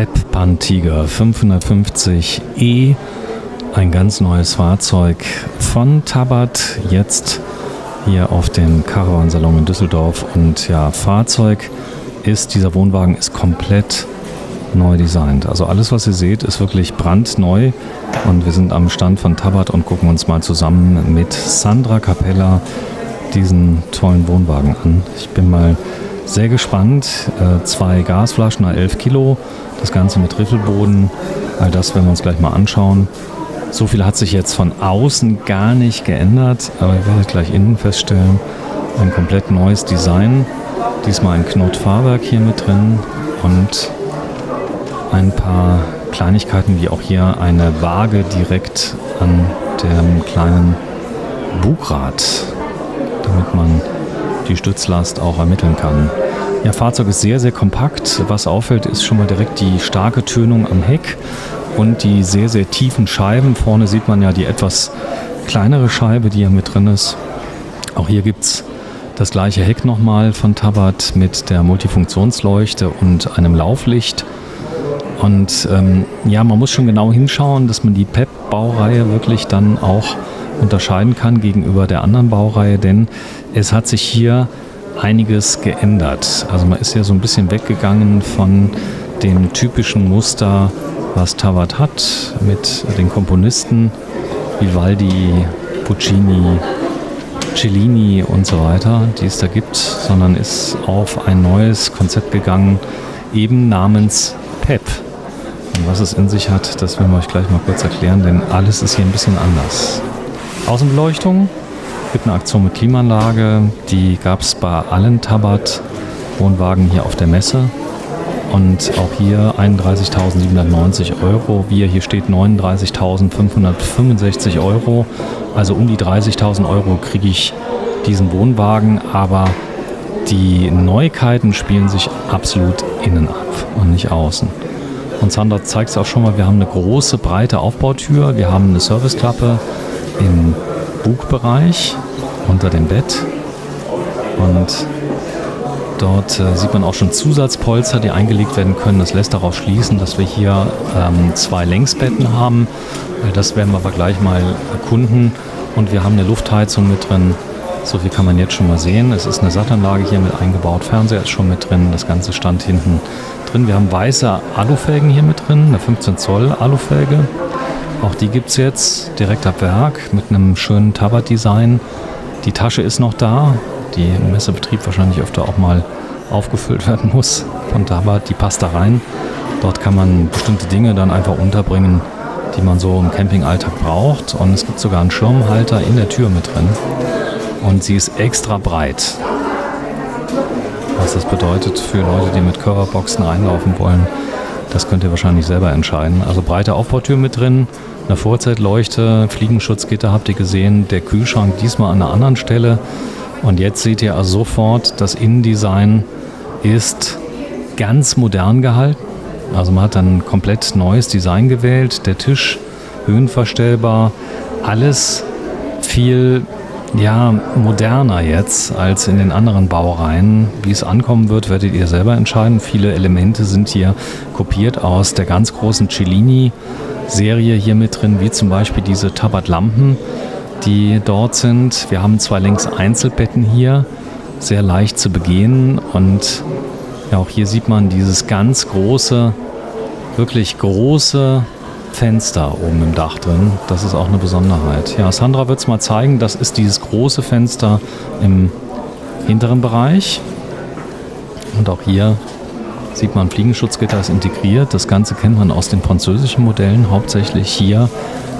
PEP Pantiga 550e, ein ganz neues Fahrzeug von Tabat, jetzt hier auf dem Caravan-Salon in Düsseldorf. Und ja, dieser Wohnwagen ist komplett neu designt. Also alles, was ihr seht, ist wirklich brandneu. Und wir sind am Stand von Tabat und gucken uns mal zusammen mit Sandra Capella diesen tollen Wohnwagen an. Ich bin mal sehr gespannt. 2 Gasflaschen, 11 Kilo, das Ganze mit Riffelboden. All das werden wir uns gleich mal anschauen. So viel hat sich jetzt von außen gar nicht geändert, aber ihr werdet gleich innen feststellen, ein komplett neues Design. Diesmal ein Knott-Fahrwerk hier mit drin und ein paar Kleinigkeiten, wie auch hier eine Waage direkt an dem kleinen Bugrad, damit man die Stützlast auch ermitteln kann. Ja, Fahrzeug ist sehr, sehr kompakt. Was auffällt, ist schon mal direkt die starke Tönung am Heck und die sehr, sehr tiefen Scheiben. Vorne sieht man ja die etwas kleinere Scheibe, die hier mit drin ist. Auch hier gibt es das gleiche Heck nochmal von Tabat mit der Multifunktionsleuchte und einem Lauflicht. Und ja, man muss schon genau hinschauen, dass man die PEP-Baureihe wirklich dann auch unterscheiden kann gegenüber der anderen Baureihe, denn es hat sich hier einiges geändert. Also man ist ja so ein bisschen weggegangen von dem typischen Muster, was Tabat hat, mit den Komponisten Vivaldi, Puccini, Cellini und so weiter, die es da gibt, sondern ist auf ein neues Konzept gegangen, eben namens PEP. Und was es in sich hat, das werden wir euch gleich mal kurz erklären, denn alles ist hier ein bisschen anders. Außenbeleuchtung, gibt eine Aktion mit Klimaanlage, die gab es bei allen Tabat-Wohnwagen hier auf der Messe. Und auch hier 31.790 €, wie hier steht 39.565 €, also um die 30.000 € kriege ich diesen Wohnwagen, aber die Neuigkeiten spielen sich absolut innen ab und nicht außen. Und Sandra zeigt es auch schon mal, wir haben eine große, breite Aufbautür, wir haben eine Serviceklappe im Bugbereich unter dem Bett und dort sieht man auch schon Zusatzpolster, die eingelegt werden können. Das lässt darauf schließen, dass wir hier 2 Längsbetten haben. Das werden wir aber gleich mal erkunden. Und wir haben eine Luftheizung mit drin. So viel kann man jetzt schon mal sehen. Es ist eine Sattanlage hier mit eingebaut. Fernseher ist schon mit drin. Das Ganze stand hinten drin. Wir haben weiße Alufelgen hier mit drin. Eine 15 Zoll Alufelge. Auch die gibt es jetzt direkt ab Werk mit einem schönen Tabat-Design. Die Tasche ist noch da, die im Messebetrieb wahrscheinlich öfter auch mal aufgefüllt werden muss von Tabat. Die passt da rein. Dort kann man bestimmte Dinge dann einfach unterbringen, die man so im Campingalltag braucht. Und es gibt sogar einen Schirmhalter in der Tür mit drin. Und sie ist extra breit. Was das bedeutet für Leute, die mit Coverboxen reinlaufen wollen, das könnt ihr wahrscheinlich selber entscheiden. Also breite Aufbautür mit drin, eine Vorzeitleuchte, Fliegenschutzgitter habt ihr gesehen, der Kühlschrank diesmal an einer anderen Stelle. Und jetzt seht ihr also sofort, das Innendesign ist ganz modern gehalten. Also man hat dann ein komplett neues Design gewählt. Der Tisch höhenverstellbar, alles viel moderner jetzt als in den anderen Baureihen. Wie es ankommen wird, werdet ihr selber entscheiden. Viele Elemente sind hier kopiert aus der ganz großen Cellini-Serie hier mit drin, wie zum Beispiel diese Tabat-Lampen, die dort sind. Wir haben 2 Längs-Einzelbetten hier, sehr leicht zu begehen. Und ja, auch hier sieht man dieses ganz große, wirklich große Fenster oben im Dach drin. Das ist auch eine Besonderheit. Ja, Sandra wird es mal zeigen. Das ist dieses große Fenster im hinteren Bereich. Und auch hier sieht man, Fliegenschutzgitter ist integriert. Das Ganze kennt man aus den französischen Modellen, hauptsächlich hier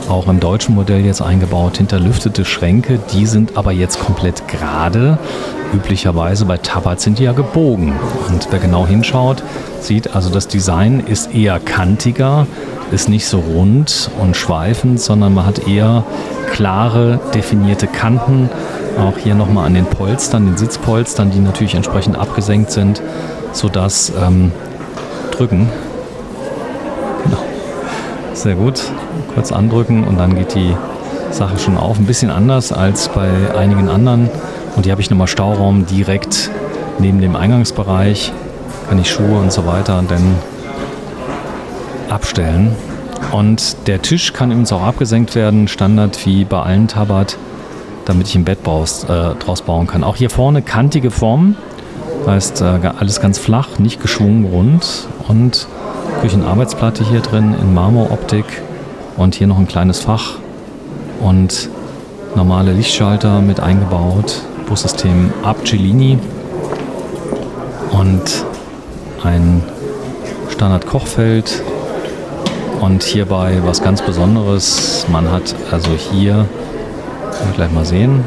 auch im deutschen Modell jetzt eingebaut, hinterlüftete Schränke. Die sind aber jetzt komplett gerade. Üblicherweise bei Tabat sind die ja gebogen. Und wer genau hinschaut, sieht also, das Design ist eher kantiger, ist nicht so rund und schweifend, sondern man hat eher klare, definierte Kanten. Auch hier nochmal an den Polstern, den Sitzpolstern, die natürlich entsprechend abgesenkt sind, sodass drücken. Genau. Sehr gut. Kurz andrücken und dann geht die Sache schon auf. Ein bisschen anders als bei einigen anderen. Und hier habe ich nochmal Stauraum direkt neben dem Eingangsbereich. Kann ich Schuhe und so weiter denn abstellen. Und der Tisch kann übrigens auch abgesenkt werden, Standard wie bei allen Tabat, damit ich ein Bett draus bauen kann. Auch hier vorne kantige Formen, das heißt alles ganz flach, nicht geschwungen, rund. Und Küchenarbeitsplatte hier drin in Marmoroptik und hier noch ein kleines Fach und normale Lichtschalter mit eingebaut, Bussystem Abcellini und ein Standard-Kochfeld. Und hierbei was ganz Besonderes, man hat also hier, können wir gleich mal sehen,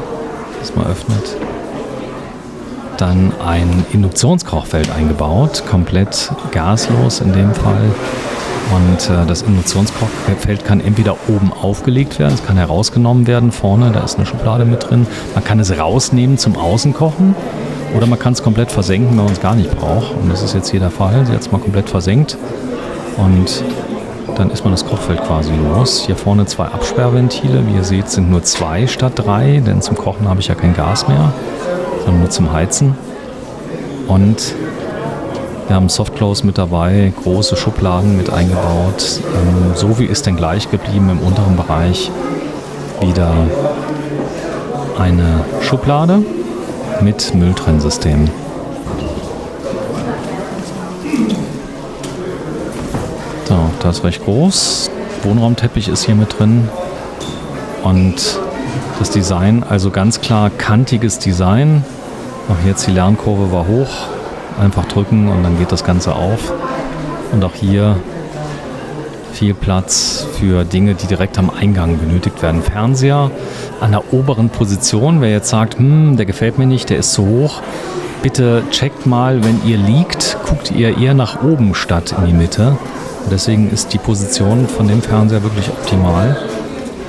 das mal öffnet, dann ein Induktionskochfeld eingebaut, komplett gaslos in dem Fall. Und das Induktionskochfeld kann entweder oben aufgelegt werden, es kann herausgenommen werden, vorne, da ist eine Schublade mit drin. Man kann es rausnehmen zum Außenkochen oder man kann es komplett versenken, wenn man es gar nicht braucht. Und das ist jetzt hier der Fall, jetzt mal komplett versenkt. Und dann ist man das Kochfeld quasi los. Hier vorne 2 Absperrventile, wie ihr seht, sind nur 2 statt 3, denn zum Kochen habe ich ja kein Gas mehr, sondern nur zum Heizen. Und wir haben Softclose mit dabei, große Schubladen mit eingebaut. So wie ist denn gleich geblieben im unteren Bereich wieder eine Schublade mit Mülltrennsystem. So, das ist recht groß. Wohnraumteppich ist hier mit drin. Und das Design, also ganz klar kantiges Design. Auch jetzt die Lernkurve war hoch. Einfach drücken und dann geht das Ganze auf. Und auch hier viel Platz für Dinge, die direkt am Eingang benötigt werden. Fernseher an der oberen Position. Wer jetzt sagt, der gefällt mir nicht, der ist zu hoch. Bitte checkt mal, wenn ihr liegt, guckt ihr eher nach oben statt in die Mitte. Und deswegen ist die Position von dem Fernseher wirklich optimal.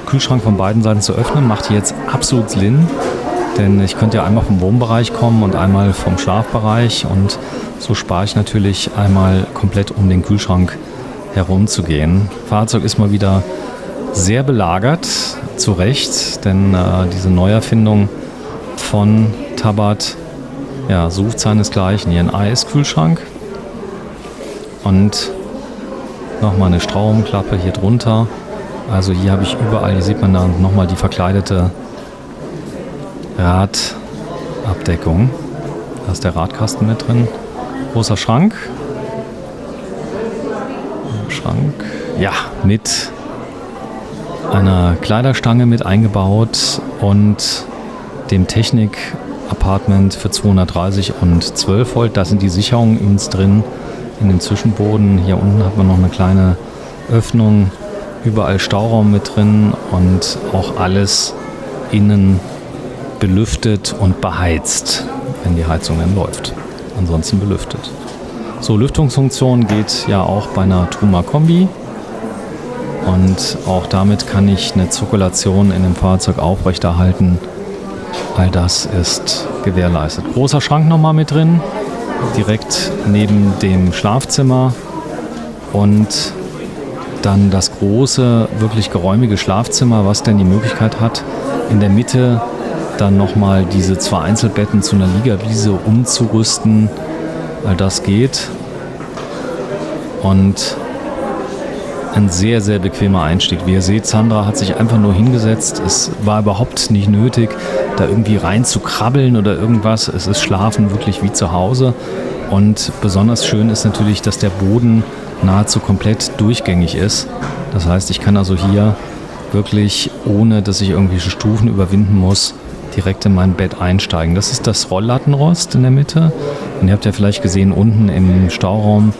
Kühlschrank von beiden Seiten zu öffnen, macht hier jetzt absolut Sinn. Denn ich könnte ja einmal vom Wohnbereich kommen und einmal vom Schlafbereich. Und so spare ich natürlich einmal komplett um den Kühlschrank herumzugehen. Fahrzeug ist mal wieder sehr belagert, zu Recht. Denn diese Neuerfindung von Tabat sucht seinesgleichen. Hier ein AS-Kühlschrank. Und nochmal eine Straumklappe hier drunter. Also hier habe ich überall, hier sieht man dann nochmal die verkleidete Radabdeckung. Da ist der Radkasten mit drin. Großer Schrank. Mit einer Kleiderstange mit eingebaut und dem Technik-Apartment für 230 und 12 Volt. Da sind die Sicherungen übrigens drin in dem Zwischenboden. Hier unten hat man noch eine kleine Öffnung. Überall Stauraum mit drin und auch alles innen belüftet und beheizt, wenn die Heizung dann läuft. Ansonsten belüftet. So, Lüftungsfunktion geht ja auch bei einer Truma Kombi. Und auch damit kann ich eine Zirkulation in dem Fahrzeug aufrechterhalten. All das ist gewährleistet. Großer Schrank nochmal mit drin, direkt neben dem Schlafzimmer. Und dann das große, wirklich geräumige Schlafzimmer, was denn die Möglichkeit hat, in der Mitte dann nochmal diese 2 Einzelbetten zu einer Liegewiese umzurüsten. All das geht. Und ein sehr, sehr bequemer Einstieg. Wie ihr seht, Sandra hat sich einfach nur hingesetzt. Es war überhaupt nicht nötig, da irgendwie rein zu krabbeln oder irgendwas. Es ist Schlafen wirklich wie zu Hause. Und besonders schön ist natürlich, dass der Boden nahezu komplett durchgängig ist. Das heißt, ich kann also hier wirklich, ohne dass ich irgendwelche Stufen überwinden muss, direkt in mein Bett einsteigen. Das ist das Rolllattenrost in der Mitte. Und ihr habt ja vielleicht gesehen, unten im Stauraum,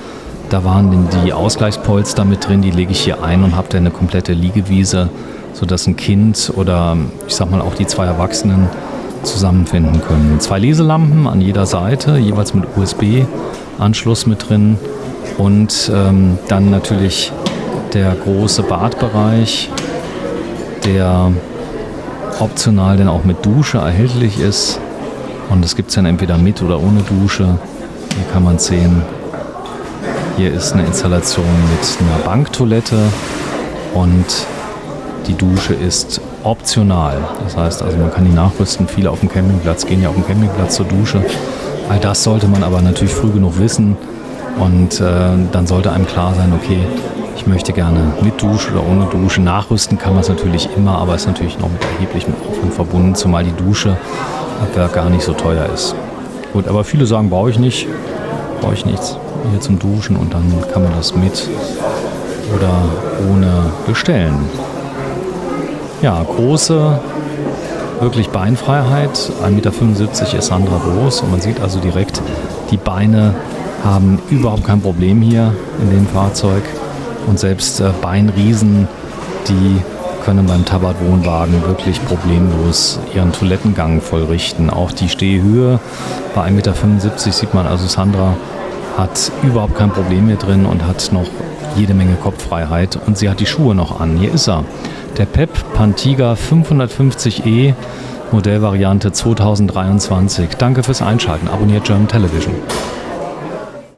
da waren die Ausgleichspolster mit drin, die lege ich hier ein und habe dann eine komplette Liegewiese, sodass ein Kind oder ich sag mal auch die 2 Erwachsenen zusammenfinden können. 2 Leselampen an jeder Seite, jeweils mit USB-Anschluss mit drin. Und dann natürlich der große Badbereich, der optional dann auch mit Dusche erhältlich ist. Und das gibt es dann entweder mit oder ohne Dusche. Hier kann man sehen, hier ist eine Installation mit einer Banktoilette und die Dusche ist optional. Das heißt also, man kann die nachrüsten. Viele auf dem Campingplatz gehen ja auf dem Campingplatz zur Dusche. All das sollte man aber natürlich früh genug wissen. Und dann sollte einem klar sein, okay, ich möchte gerne mit Dusche oder ohne Dusche. Nachrüsten kann man es natürlich immer, aber ist natürlich noch mit erheblichem Aufwand verbunden, zumal die Dusche ab Werk gar nicht so teuer ist. Gut, aber viele sagen, brauche ich nichts hier zum Duschen und dann kann man das mit oder ohne bestellen. Ja, große, wirklich Beinfreiheit. 1,75 Meter ist Sandra groß und man sieht also direkt, die Beine haben überhaupt kein Problem hier in dem Fahrzeug. Und selbst Beinriesen, die können beim Tabat-Wohnwagen wirklich problemlos ihren Toilettengang vollrichten. Auch die Stehhöhe bei 1,75 Meter sieht man, also Sandra hat überhaupt kein Problem hier drin und hat noch jede Menge Kopffreiheit. Und sie hat die Schuhe noch an. Hier ist er. Der PEP Pantiga 550e, Modellvariante 2023. Danke fürs Einschalten. Abonniert German Television.